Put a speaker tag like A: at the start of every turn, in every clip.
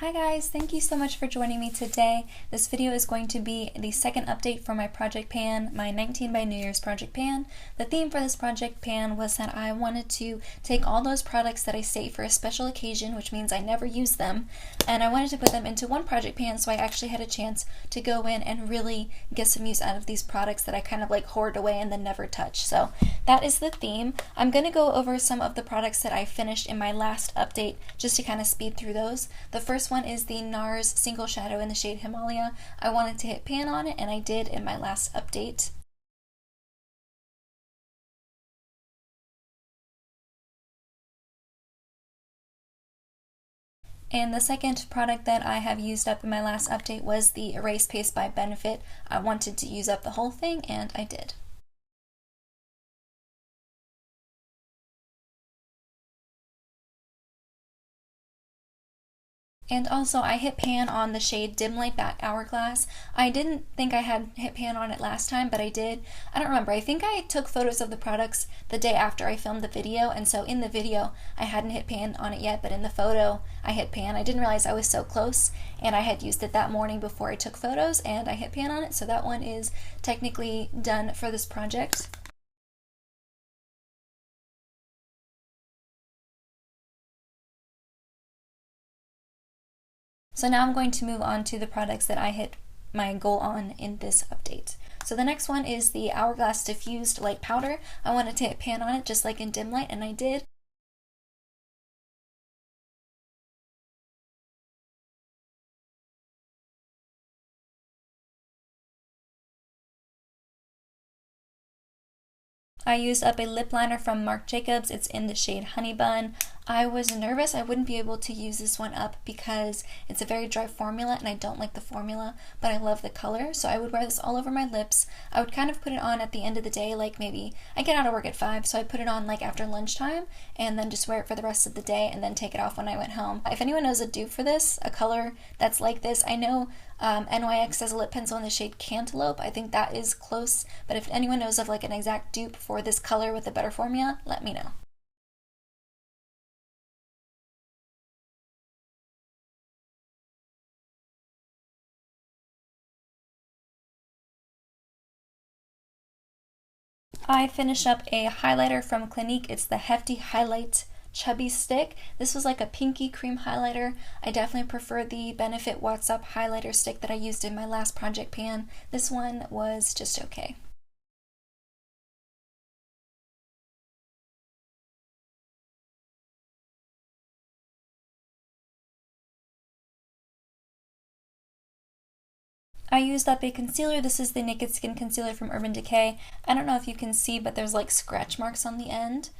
A: Hi guys, thank you so much for joining me today. This video is going to be the second update for my project pan, my 19 by New Year's project pan. The theme for this project pan was that I wanted to take all those products that I save for a special occasion, which means I never use them, and I wanted to put them into one project pan so I actually had a chance to go in and really get some use out of these products that I kind of like hoard away and then never touch. So that is the theme. I'm going to go over some of the products that I finished in my last update just to kind of speed through those. The first one is the Nars single shadow in the shade Himalia. I wanted to hit pan on it, and I did in my last update. And the second product that I have used up in my last update was the Erase Paste by Benefit. I wanted to use up the whole thing, and I did. And also I hit pan on the shade Dim Light Back Hourglass. I didn't think I had hit pan on it last time, but I did. I don't remember. I think I took photos of the products the day after I filmed the video, and so in the video I hadn't hit pan on it yet, but in the photo I hit pan. I didn't realize I was so close, and I had used it that morning before I took photos, and I hit pan on it, so that one is technically done for this project. So now I'm going to move on to the products that I hit my goal on in this update. So the next one is the Hourglass Diffused Light Powder. I wanted to hit pan on it just like in Dim Light, and I did. I used up a lip liner from Marc Jacobs. It's in the shade Honey Bun. I was nervous I wouldn't be able to use this one up because it's a very dry formula and I don't like the formula, but I love the color, so I would wear this all over my lips. I would kind of put it on at the end of the day, like maybe I get out of work at 5, so I put it on like after lunchtime and then just wear it for the rest of the day and then take it off when I went home. If anyone knows a dupe for this, a color that's like this, I know NYX has a lip pencil in the shade Cantaloupe. I think that is close, but if anyone knows of like an exact dupe for this color with a better formula, let me know. I finished up a highlighter from Clinique. It's the Hefty Highlight Chubby Stick. This was like a pinky cream highlighter. I definitely prefer the Benefit What's Up highlighter stick that I used in my last project pan. This one was just okay. I used up a concealer. This is the Naked Skin Concealer from Urban Decay. I don't know if you can see, but there's like scratch marks on the end.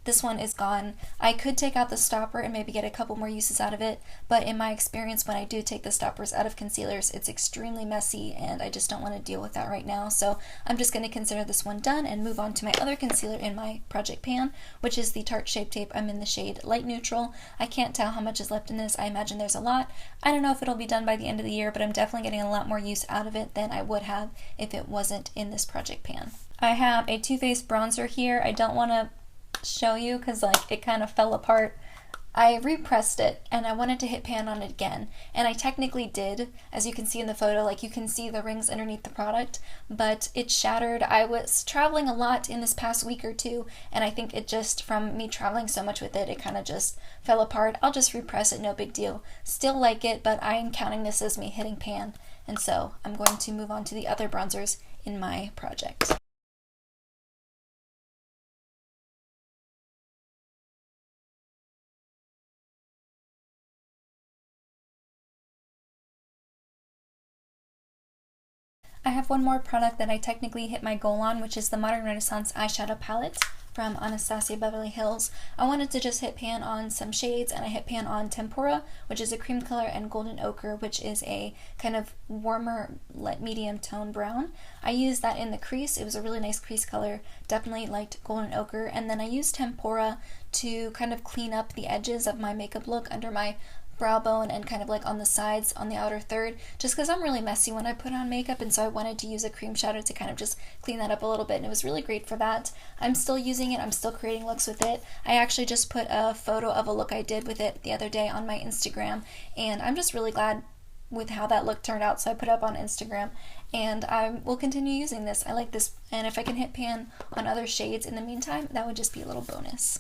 A: This one is gone. I could take out the stopper and maybe get a couple more uses out of it, but in my experience when I do take the stoppers out of concealers, it's extremely messy and I just don't want to deal with that right now. So I'm just going to consider this one done and move on to my other concealer in my project pan, which is the Tarte Shape Tape. I'm in the shade Light Neutral. I can't tell how much is left in this. I imagine there's a lot. I don't know if it'll be done by the end of the year, but I'm definitely getting a lot more use out of it than I would have if it wasn't in this project pan. I have a Too Faced bronzer here. I don't want to show you because like it kind of fell apart. I repressed it and I wanted to hit pan on it again, and I technically did, as you can see in the photo. Like you can see the rings underneath the product, but it shattered. I was traveling a lot in this past week or two, and I think it just, from me traveling so much with it, it kind of just fell apart. I'll just repress it, no big deal. Still like it, but I'm counting this as me hitting pan, and so I'm going to move on to the other bronzers in my project. I have one more product that I technically hit my goal on, which is the Modern Renaissance eyeshadow palette from Anastasia Beverly Hills. I wanted to just hit pan on some shades, and I hit pan on Tempura, which is a cream color, and Golden Ochre, which is a kind of warmer, medium tone brown. I used that in the crease. It was a really nice crease color. Definitely liked Golden Ochre. And then I used Tempura to kind of clean up the edges of my makeup look under my brow bone and kind of like on the sides on the outer third, just because I'm really messy when I put on makeup, and so I wanted to use a cream shadow to kind of just clean that up a little bit, and it was really great for that. I'm still using it, I'm still creating looks with it. I actually just put a photo of a look I did with it the other day on my Instagram, and I'm just really glad with how that look turned out, so I put it up on Instagram, and I will continue using this. I like this, and if I can hit pan on other shades in the meantime, that would just be a little bonus.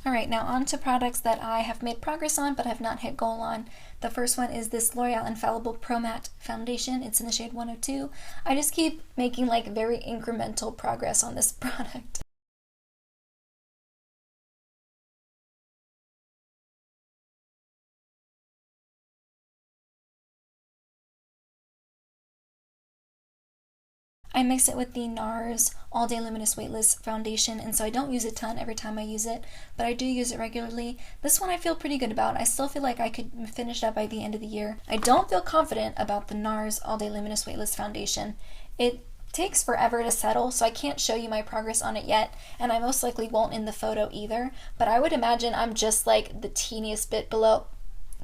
A: Alright, now on to products that I have made progress on but have not hit goal on. The first one is this L'Oreal Infallible Pro Matte Foundation. It's in the shade 102. I just keep making like very incremental progress on this product. I mix it with the Nars All Day Luminous Weightless Foundation, and so I don't use a ton every time I use it, but I do use it regularly. This one I feel pretty good about. I still feel like I could finish it up by the end of the year. I don't feel confident about the Nars All Day Luminous Weightless Foundation. It takes forever to settle, so I can't show you my progress on it yet, and I most likely won't in the photo either, but I would imagine I'm just like the teeniest bit below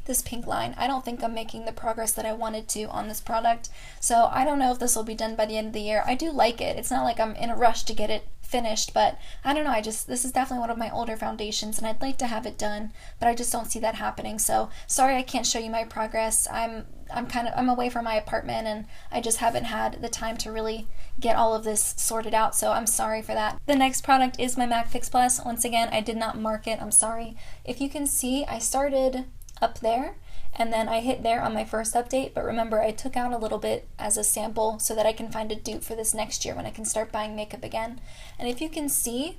A: this pink line. I don't think I'm making the progress that I wanted to on this product, so I don't know if this will be done by the end of the year. I do like it. It's not like I'm in a rush to get it finished, but I don't know, this is definitely one of my older foundations and I'd like to have it done, but I just don't see that happening. So sorry I can't show you my progress. I'm away from my apartment and I just haven't had the time to really get all of this sorted out, so I'm sorry for that. The next product is my MAC Fix Plus. Once again, I did not mark it. I'm sorry. If you can see, I started up there and then I hit there on my first update, but remember I took out a little bit as a sample so that I can find a dupe for this next year when I can start buying makeup again. And if you can see,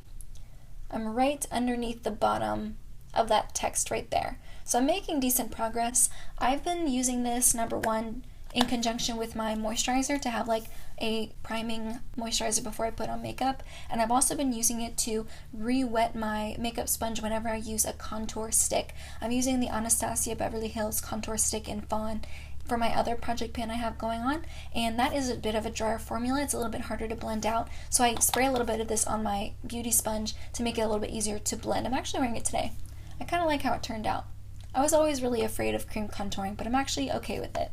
A: I'm right underneath the bottom of that text right there. So I'm making decent progress. I've been using this, number one, in conjunction with my moisturizer to have like a priming moisturizer before I put on makeup, and I've also been using it to re-wet my makeup sponge whenever I use a contour stick. I'm using the Anastasia Beverly Hills contour stick in Fawn for my other project pan I have going on, and that is a bit of a drier formula. It's a little bit harder to blend out, so I spray a little bit of this on my beauty sponge to make it a little bit easier to blend. I'm actually wearing it today. I kind of like how it turned out. I was always really afraid of cream contouring, but I'm actually okay with it.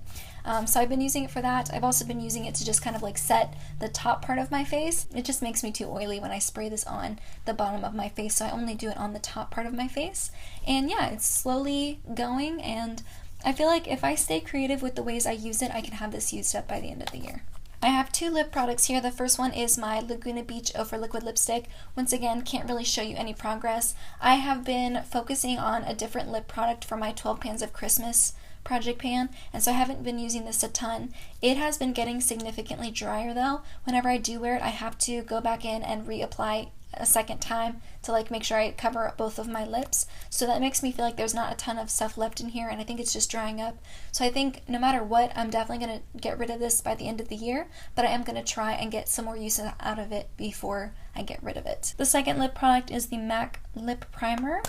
A: So I've been using it for that. I've also been using it to just kind of like set the top part of my face. It just makes me too oily when I spray this on the bottom of my face, so I only do it on the top part of my face. And yeah, it's slowly going, and I feel like if I stay creative with the ways I use it, I can have this used up by the end of the year. I have two lip products here. The first one is my Laguna Beach Eau for Liquid Lipstick. Once again, can't really show you any progress. I have been focusing on a different lip product for my 12 Pans of Christmas project pan, and so I haven't been using this a ton. It has been getting significantly drier though. Whenever I do wear it, I have to go back in and reapply a second time to like make sure I cover both of my lips, so that makes me feel like there's not a ton of stuff left in here, and I think it's just drying up. So I think no matter what, I'm definitely going to get rid of this by the end of the year, but I am going to try and get some more use out of it before I get rid of it. The second lip product is the MAC Lip Primer,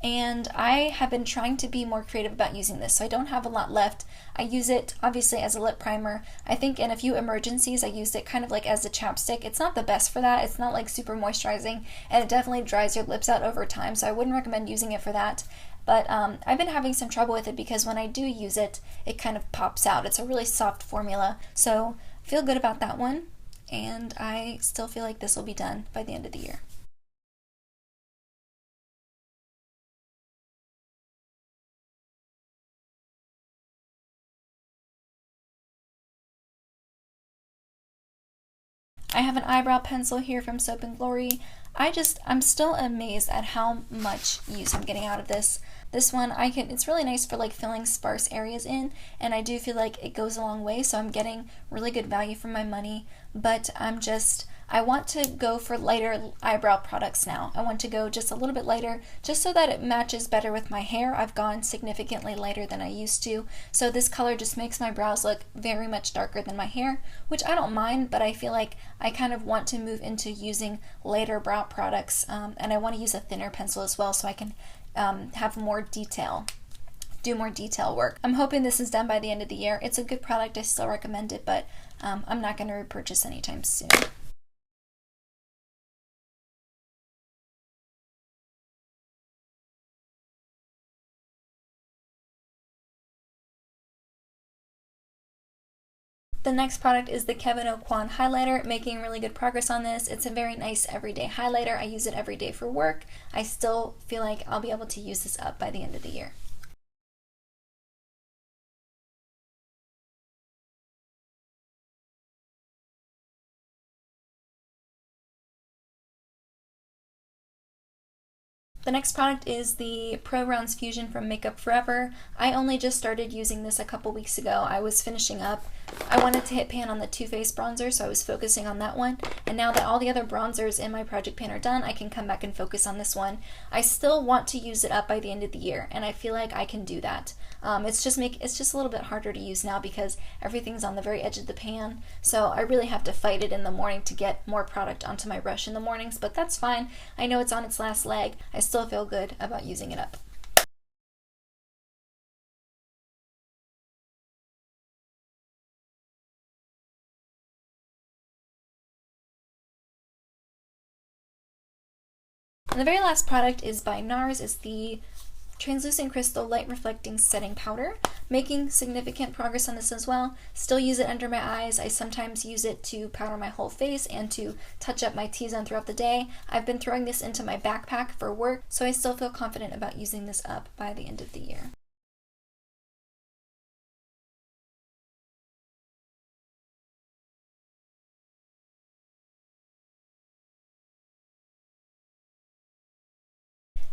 A: and I have been trying to be more creative about using this, so I don't have a lot left. I use it obviously as a lip primer. I think in a few emergencies I used it kind of like as a chapstick. It's not the best for that. It's not like super moisturizing, and it definitely dries your lips out over time, so I wouldn't recommend using it for that. But I've been having some trouble with it because when I do use it, it kind of pops out. It's a really soft formula, so I feel good about that one, and I still feel like this will be done by the end of the year. I have an eyebrow pencil here from Soap and Glory. I'm still amazed at how much use I'm getting out of this. This one, it's really nice for like filling sparse areas in, and I do feel like it goes a long way, so I'm getting really good value for my money, but I want to go for lighter eyebrow products now. I want to go just a little bit lighter, just so that it matches better with my hair. I've gone significantly lighter than I used to, so this color just makes my brows look very much darker than my hair, which I don't mind, but I feel like I kind of want to move into using lighter brow products, and I want to use a thinner pencil as well, so I can have more detail, do more detail work. I'm hoping this is done by the end of the year. It's a good product, I still recommend it, but I'm not going to repurchase anytime soon. The next product is the Quan highlighter, making really good progress on this. It's a very nice everyday highlighter. I use it every day for work. I still feel like I'll be able to use this up by the end of the year. The next product is the Pro Bronze Fusion from Makeup Forever. I only just started using this a couple weeks ago. I was finishing up. I wanted to hit pan on the Too Faced bronzer, so I was focusing on that one. And now that all the other bronzers in my project pan are done, I can come back and focus on this one. I still want to use it up by the end of the year, and I feel like I can do that. It's just a little bit harder to use now because everything's on the very edge of the pan, so I really have to fight it in the morning to get more product onto my brush in the mornings, but that's fine. I know it's on its last leg. I still feel good about using it up. And the very last product is by Nars. It's the Translucent Crystal Light Reflecting Setting Powder. Making significant progress on this as well. Still use it under my eyes. I sometimes use it to powder my whole face and to touch up my T-zone throughout the day. I've been throwing this into my backpack for work, so I still feel confident about using this up by the end of the year.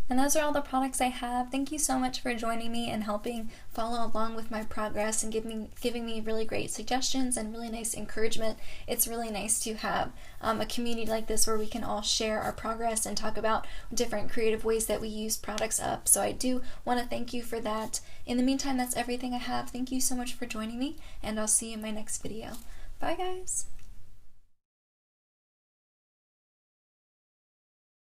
A: And those are all the products I have. Thank you so much for joining me and helping follow along with my progress and giving me really great suggestions and really nice encouragement. It's really nice to have a community like this where we can all share our progress and talk about different creative ways that we use products up. So I do want to thank you for that. In the meantime, that's everything I have. Thank you so much for joining me, and I'll see you in my next video. Bye, guys!